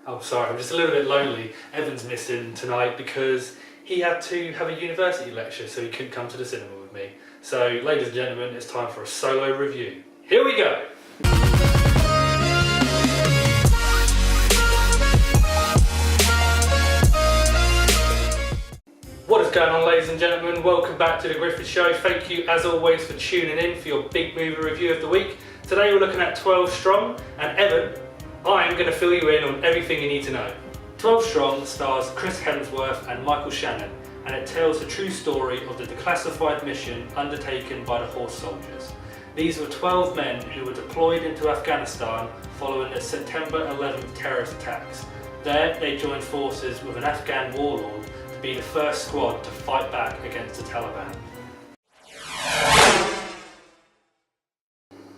Oh, sorry, I'm just a little bit lonely. Evan's missing tonight because he had to have a university lecture, so he couldn't come to the cinema with me. So, ladies and gentlemen, it's time for a solo review. Here we go! What is going on, ladies and gentlemen? Welcome back to the Grifford Show. Thank you, as always, for tuning in for your big movie review of the week. Today we're looking at 12 Strong, and Evan, I am going to fill you in on everything you need to know. 12 Strong stars Chris Hemsworth and Michael Shannon, and it tells the true story of the declassified mission undertaken by the horse soldiers. These were 12 men who were deployed into Afghanistan following the September 11th terrorist attacks. There they joined forces with an Afghan warlord to be the first squad to fight back against the Taliban.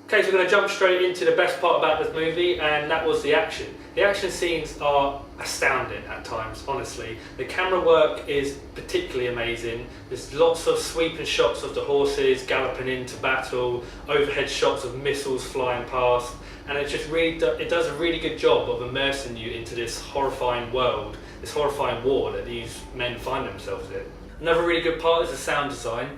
Okay, so we're going to jump straight into the best part about this movie, and that was the action. The action scenes are astounding at times, honestly. The camera work is particularly amazing. There's lots of sweeping shots of the horses galloping into battle, overhead shots of missiles flying past, and it just really it does a really good job of immersing you into this horrifying world, this horrifying war that these men find themselves in. Another really good part is the sound design.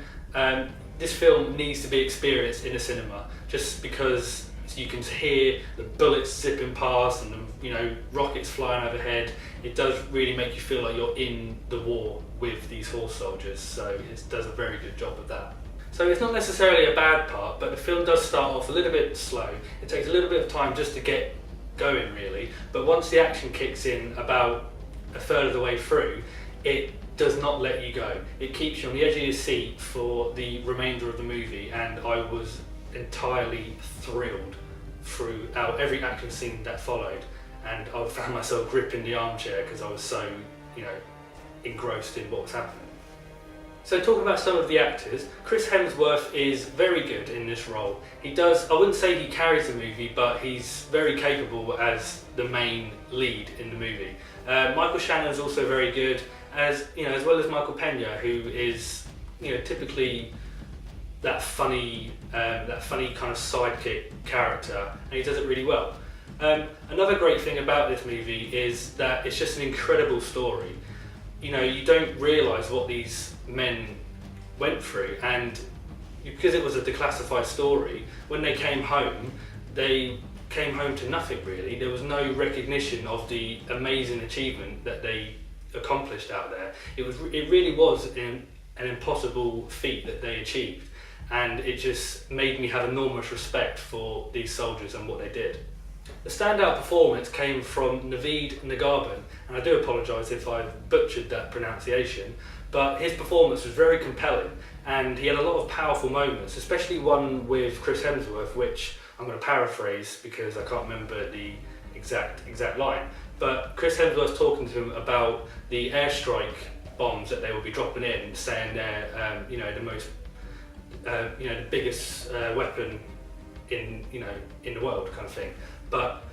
This film needs to be experienced in a cinema, just because you can hear the bullets zipping past and the rockets flying overhead. It does really make you feel like you're in the war with these horse soldiers, so it does a very good job of that. So it's not necessarily a bad part, but the film does start off a little bit slow. It takes a little bit of time just to get going, really, but once the action kicks in about a third of the way through, it does not let you go. It keeps you on the edge of your seat for the remainder of the movie, and I was entirely thrilled throughout every action scene that followed, and I found myself gripping the armchair because I was so, engrossed in what was happening. So talking about some of the actors, Chris Hemsworth is very good in this role. He does, I wouldn't say he carries the movie, but he's very capable as the main lead in the movie. Michael Shannon is also very good, as well as Michael Pena, who is typically that funny kind of sidekick character, and he does it really well. Another great thing about this movie is that it's just an incredible story. You don't realise what these men went through, and because it was a declassified story, when they came home to nothing really. There was no recognition of the amazing achievement that they accomplished out there. It really was an impossible feat that they achieved, and it just made me have enormous respect for these soldiers and what they did. The standout performance came from Naveed Nagarbin, and I do apologise if I've butchered that pronunciation, but his performance was very compelling, and he had a lot of powerful moments, especially one with Chris Hemsworth, which I'm going to paraphrase because I can't remember the exact line. But Chris Hemsworth talking to him about the airstrike bombs that they will be dropping in, saying they're the most the biggest weapon in the world, kind of thing. But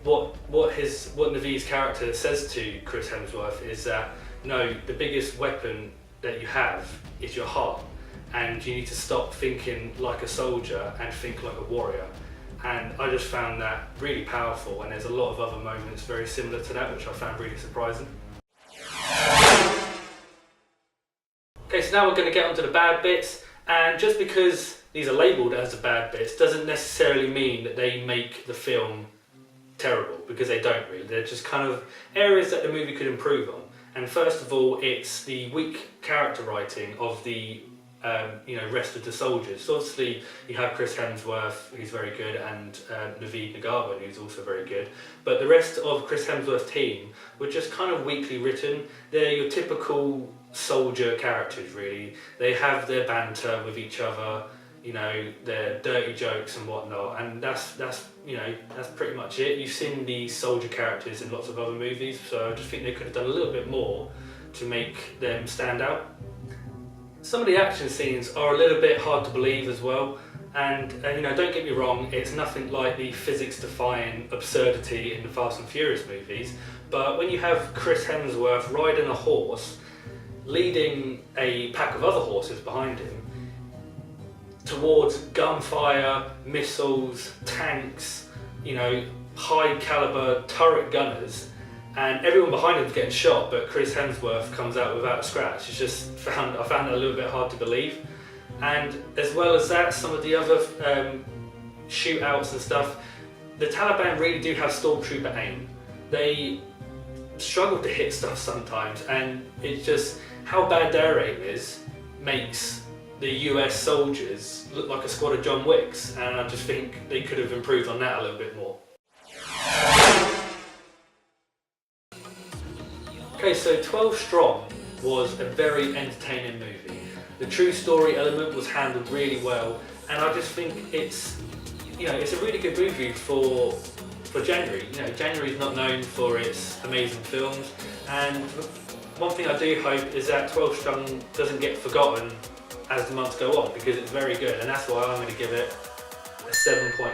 what Naveed's character says to Chris Hemsworth is that no, the biggest weapon that you have is your heart, and you need to stop thinking like a soldier and think like a warrior. And I just found that really powerful, and there's a lot of other moments very similar to that which I found really surprising. Okay, so now we're going to get onto the bad bits, and just because these are labelled as the bad bits doesn't necessarily mean that they make the film terrible, because they don't really. They're just kind of areas that the movie could improve on. And first of all, it's the weak character writing of the rest of the soldiers. So obviously you have Chris Hemsworth, who's very good, and Naveed Nagarbin, who's also very good. But the rest of Chris Hemsworth's team were just kind of weakly written. They're your typical soldier characters, really. They have their banter with each other, their dirty jokes and whatnot, and that's pretty much it. You've seen these soldier characters in lots of other movies, so I just think they could have done a little bit more to make them stand out. Some of the action scenes are a little bit hard to believe as well, and don't get me wrong, it's nothing like the physics-defying absurdity in the Fast and Furious movies, but when you have Chris Hemsworth riding a horse, leading a pack of other horses behind him towards gunfire, missiles, tanks, high caliber turret gunners, and everyone behind him's getting shot, but Chris Hemsworth comes out without a scratch. I found it a little bit hard to believe. And as well as that, some of the other shootouts and stuff, the Taliban really do have stormtrooper aim. They struggle to hit stuff sometimes, and it's just how bad their aim is makes the US soldiers look like a squad of John Wicks, and I just think they could have improved on that a little bit more. Okay, so 12 Strong was a very entertaining movie. The true story element was handled really well, and I just think it's a really good movie for January. January is not known for its amazing films, and one thing I do hope is that 12 Strong doesn't get forgotten as the months go on, because it's very good, and that's why I'm going to give it a 7.5.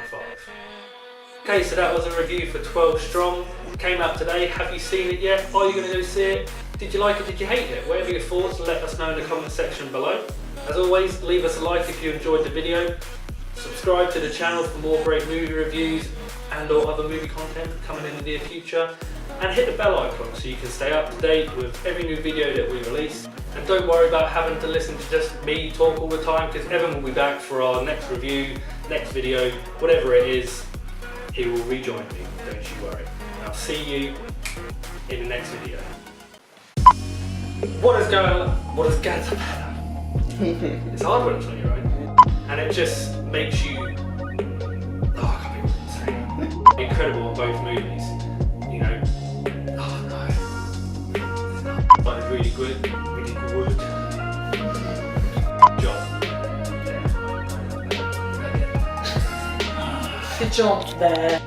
Okay, so that was a review for 12 Strong. It came out today. Have you seen it yet? Are you going to go see it? Did you like it? Did you hate it? Whatever your thoughts, let us know in the comment section below. As always, leave us a like if you enjoyed the video. Subscribe to the channel for more great movie reviews and or other movie content coming in the near future. And hit the bell icon so you can stay up to date with every new video that we release. And don't worry about having to listen to just me talk all the time, because Evan will be back for our next review, next video, whatever it is. He will rejoin me, don't you worry. And I'll see you in the next video. What is going on? What is going on? It's hard when it's on your own. And it just makes you, I can't even say, incredible in both movies. But it's really good, job. Good job there.